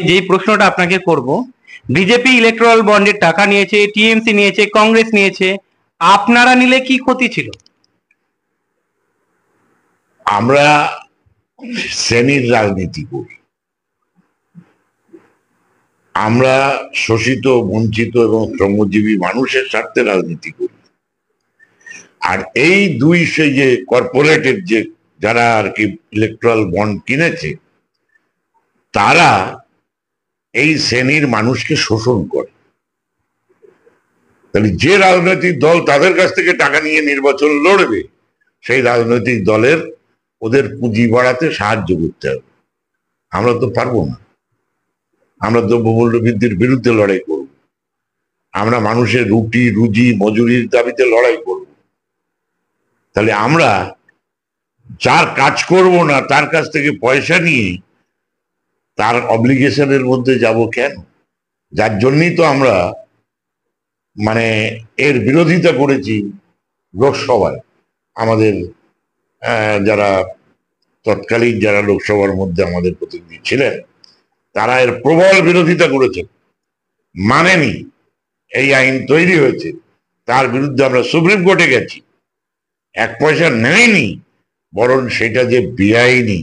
যেই প্রশ্নটা আপনাকে করব, বিজেপি ইলেকট্রাল বন্ডের টাকা নিয়েছে, টিএমসি নিয়েছে, কংগ্রেস নিয়েছে, আপনারা নিলে কি ক্ষতি ছিল? আমরা শ্রেণীর রাজনীতি করি, আমরা শোষিত, বঞ্চিত এবং শ্রমজীবী মানুষের স্বার্থে রাজনীতি করি। আর এই দুই সেই যে কর্পোরেটের যে যারা আর কি ইলেকট্রাল বন্ড কিনেছে, তারা এই শ্রেণীর মানুষকে শোষণ করে। তাহলে যে রাজনৈতিক দল তাদের কাছ থেকে টাকা নিয়ে নির্বাচন লড়বে, সেই রাজনৈতিক দলের ওদের পুঁজি বাড়াতে সাহায্য করতে হবে। আমরা তো পারবো না, আমরা দ্রব্যমূল্য বৃদ্ধির বিরুদ্ধে লড়াই করব, আমরা মানুষের রুটি রুজি মজুরির দাবিতে লড়াই করব। তাহলে আমরা যার কাজ করব না তার কাছ থেকে পয়সা নিয়ে তার অব্লিগেশনের মধ্যে যাব কেন? যার জন্যই তো আমরা মানে এর বিরোধিতা করেছি লোকসভায়। আমাদের যারা তৎকালীন যারা লোকসভার মধ্যে আমাদের প্রতিনিধি ছিলেন, তারা এর প্রবল বিরোধিতা করেছেন, মানেনি। এই আইন তৈরি হয়েছে, তার বিরুদ্ধে আমরা সুপ্রিম কোর্টে গেছি, এক পয়সা নেয়নি, বরং সেটা যে বেআইনি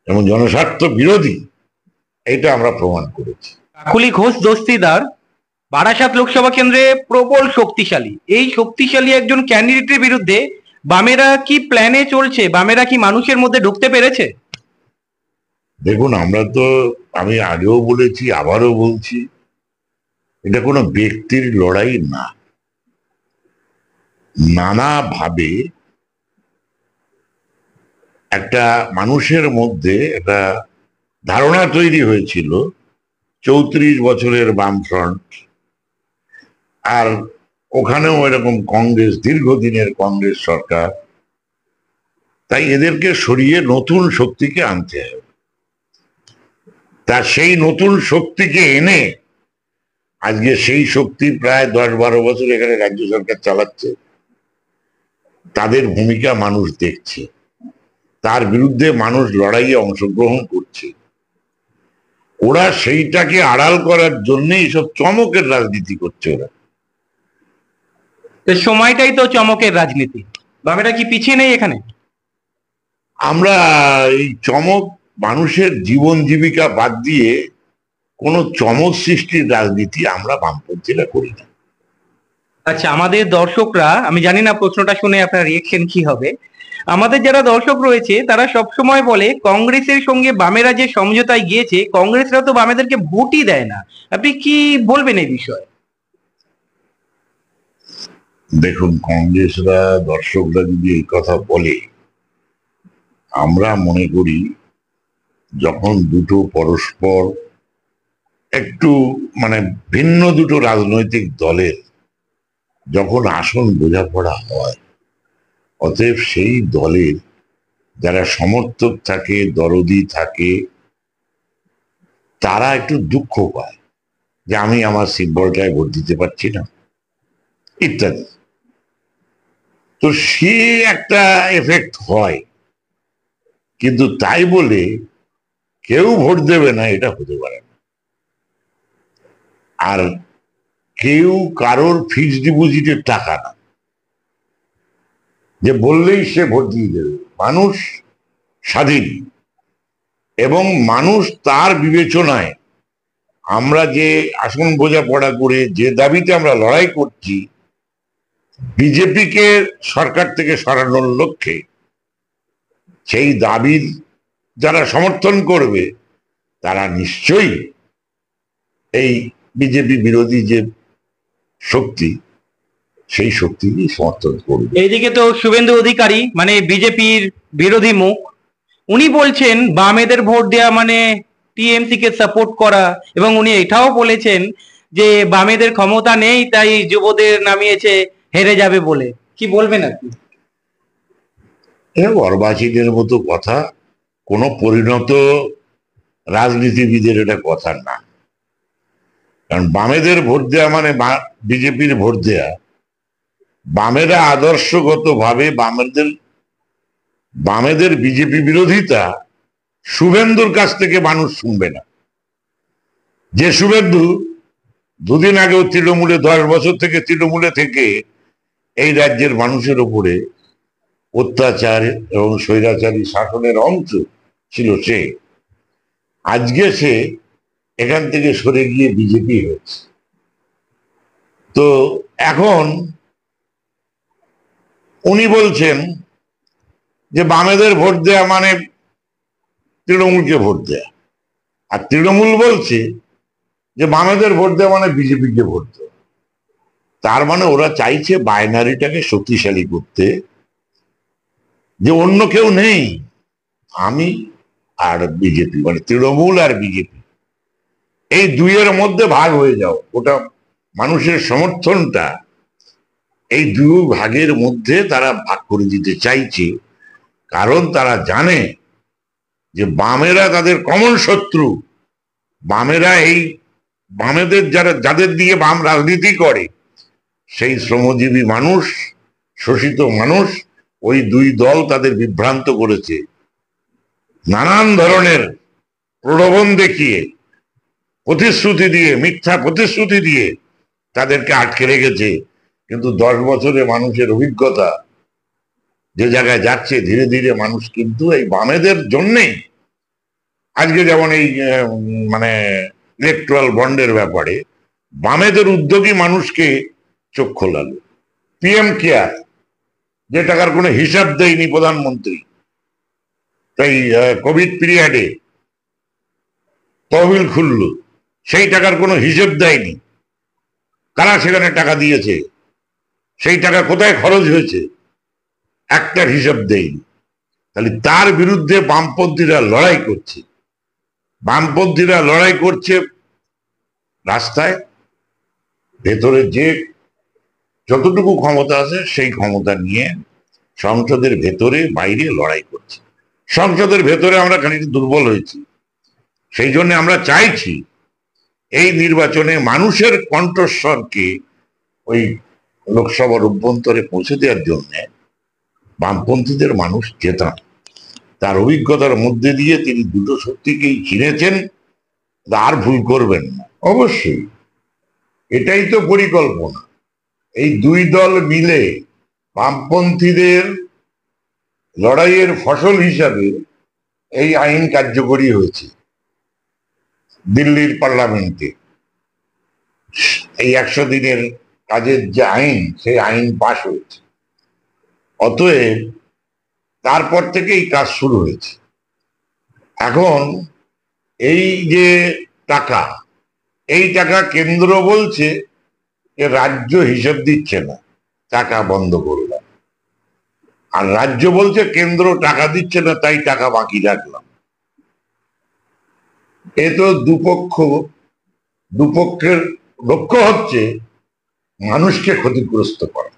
এবং জনস্বার্থ বিরোধী, এটা আমরা প্রমাণ করেছি। কাকুলি ঘোষ দস্তিদার বারাসাত লোকসভা কেন্দ্রে প্রবল শক্তিশালী, এই শক্তিশালী একজন ক্যান্ডিডেটের বিরুদ্ধে বামেরা কি প্ল্যানে চলছে? বামেরা কি মানুষের মধ্যে ঢুকতে পেরেছে? দেখুন, আমরা তো, আমি আগেও বলেছি, আবারও বলছি, এটা কোনো ব্যক্তির লড়াই না। নানাভাবে একটা মানুষের মধ্যে একটা ধারণা তৈরি হয়েছিল 34 বছরের বামফ্রন্ট, আর ওখানেও এরকম কংগ্রেস, দীর্ঘদিনের কংগ্রেস সরকার, তাই এদেরকে সরিয়ে নতুন শক্তিকে আনতে হবে। তা সেই নতুন শক্তিকে এনে আজকে সেই শক্তি প্রায় 10-12 বছর এখানে রাজ্য সরকার চালাচ্ছে, তাদের ভূমিকা মানুষ দেখছে, তার বিরুদ্ধে মানুষ লড়াইয়ে অংশগ্রহণ করছে। ওরা সেইটাকে আড়াল করার জন্য এইসব চমকের রাজনীতি করছে। ওরা সময়টাই তো চমকের রাজনীতি, বামেরা কি পিছিয়ে নেই এখানে? আমরা এই চমক, মানুষের জীবন জীবিকা বাদ দিয়ে কোনো চমক সৃষ্টির রাজনীতি আমরা বামপন্থীরা করি না। আচ্ছা, আমাদের দর্শকরা, আমি জানি না প্রশ্নটা শুনে আপনার রিয়েকশন কি হবে, আমাদের যারা দর্শক রয়েছে তারা সবসময় বলে কংগ্রেসের সঙ্গে বামেরা যে সমঝোতায় গিয়েছে, কংগ্রেসরা তো বামেদেরকে ভোটই দেয় না। আপনি কি বলবেন এই বিষয়ে? দেখুন, কংগ্রেসরা, দর্শকরা যদি এই কথা বলে, আমরা মনে করি যখন দুটো পরস্পর একটু মানে ভিন্ন দুটো রাজনৈতিক দলের যখন আসন বোঝাপড়া হয়, অতএব সেই দলের যারা সমর্থক থাকে, দরদি থাকে, তারা একটু দুঃখ পায় যে আমি আমার সিম্বলটায় ভোট দিতে পারছি না, ইত্যাদি। তো সে একটা এফেক্ট হয়, কিন্তু তাই বলে কেউ ভোট দেবে না এটা হতে পারে না। আর কেউ কারোর ফিক্সড ডিপোজিটের টাকা না যে বললেই সে ভোট দিয়ে দেবে। মানুষ স্বাধীন, এবং মানুষ তার বিবেচনায় আমরা যে আসন বোঝাপড়া করে যে দাবিতে আমরা লড়াই করছি, বিজেপিকে সরকার থেকে সরানোর লক্ষ্যে, সেই দাবির যারা সমর্থন করবে তারা নিশ্চয়ই এই বিজেপি বিরোধী যে শক্তি, সেই শক্তিকে সমর্থন করবে। এইদিকে তো শুভেন্দু অধিকারী মানে বিজেপির বিরোধী মুখ, উনি বলছেন বামেদের ভোট দেওয়া মানে টিএমসি কে সাপোর্ট করা, এবং উনি এটাও বলেছেন যে বামেদের ক্ষমতা নেই তাই যুবদের নামিয়েছে হেরে যাবে বলে। কি বলবেন আপনি? অর্বাচীনের মতো কথা, কোন পরিণত রাজনীতিবিদের এটা কথা না। কারণ বামেদের ভোট দেওয়া মানে বিজেপির ভোট দেওয়া। বামেরা আদর্শগত ভাবে বামেদের বিজেপি বিরোধিতা শুভেন্দুর কাছ থেকে মানুষ শুনবে না, যে শুভেন্দু দুদিন আগেও তৃণমূলে 10 বছর থেকে তৃণমূলে থেকে এই রাজ্যের মানুষের উপরে অত্যাচার এবং স্বৈরাচারী শাসনের অংশ ছিল, সে আজকে সে এখান থেকে সরে গিয়ে বিজেপি হয়েছে। তো এখন উনি বলছেন যে বামেদের ভোট দেয়া মানে তৃণমূলকে ভোট দেয়া, আর তৃণমূল বলছে যে বামেদের ভোট দেওয়া মানে বিজেপিকে ভোট দেওয়া। তার মানে ওরা চাইছে বাইনারিটাকে শক্তিশালী করতে, যে অন্য কেউ নেই, আমি আর বিজেপি, মানে তৃণমূল আর বিজেপি, এই দুইয়ের মধ্যে ভাগ হয়ে যাও। ওটা মানুষের সমর্থনটা এই দুই ভাগের মধ্যে তারা ভাগ করে দিতে চাইছে, কারণ তারা জানে যে বামেরা তাদের কমন শত্রু। বামেরা এই বামেদের যাদের দিয়ে বাম রাজনীতি করে সেই শ্রমজীবী মানুষ, শোষিত মানুষ, ওই দুই দল তাদের বিভ্রান্ত করেছে, নানান ধরনের প্রলোভন দেখিয়ে, প্রতিশ্রুতি দিয়ে, মিথ্যা প্রতিশ্রুতি দিয়ে তাদেরকে আটকে রেখেছে। কিন্তু 10 বছরে মানুষের অভিজ্ঞতা যে জায়গায় যাচ্ছে, ধীরে ধীরে মানুষ কিন্তু এই বামেদের জন্যেই, আজকে যেমন এই মানে ইলেকট্রাল বন্ডের ব্যাপারে বামেদের উদ্যোগী মানুষকে চোখ খোলালো। পিএম কেয়ার, যে টাকার কোনো হিসাব দেয়নি প্রধানমন্ত্রী, তাই কোভিড পিরিয়ডে তহবিল খুলল, সেই টাকার কোনো হিসেব দেয়নি, কারা সেখানে টাকা দিয়েছে, সেই টাকা কোথায় খরচ হয়েছে, একটার হিসাব দেয়নি। তাহলে তার বিরুদ্ধে বামপন্থীরা লড়াই করছে। বামপন্থীরা লড়াই করছে রাস্তায়, ভেতরে যে যতটুকু ক্ষমতা আছে সেই ক্ষমতা নিয়ে সংসদের ভেতরে বাইরে লড়াই করছে। সংসদের ভেতরে আমরা খানিক দুর্বল হয়েছি, সেই জন্য আমরা চাইছি এই নির্বাচনে মানুষের কণ্ঠস্বরকে ওই লোকসভার অভ্যন্তরে পৌঁছে দেওয়ার জন্য বামপন্থীদের মানুষ জেতান। তার অভিজ্ঞতার মধ্যে দিয়ে তিনি দুটো শক্তিকেই চিনেছেন, আর ভুল করবেন না। অবশ্যই এটাই তো পরিকল্পনা। এই দুই দল মিলে বামপন্থীদের লড়াইয়ের ফসল হিসাবে এই আইন কার্যকরী হয়েছে দিল্লির পার্লামেন্টে। এই 100 দিনের কাজের যে আইন, সেই আইন পাশ হয়েছে। অতএব তারপর থেকে এই কাজ শুরু হয়েছে। এখন এই যে টাকা, এই টাকা কেন্দ্র বলছে যে রাজ্য হিসেব দিচ্ছে না, টাকা বন্ধ করলাম, আর রাজ্য বলছে কেন্দ্র টাকা দিচ্ছে না, তাই টাকা বাকি রাখলাম। এ তো দুপক্ষের লক্ষ্য হচ্ছে মানুষকে ক্ষতিগ্রস্ত করা।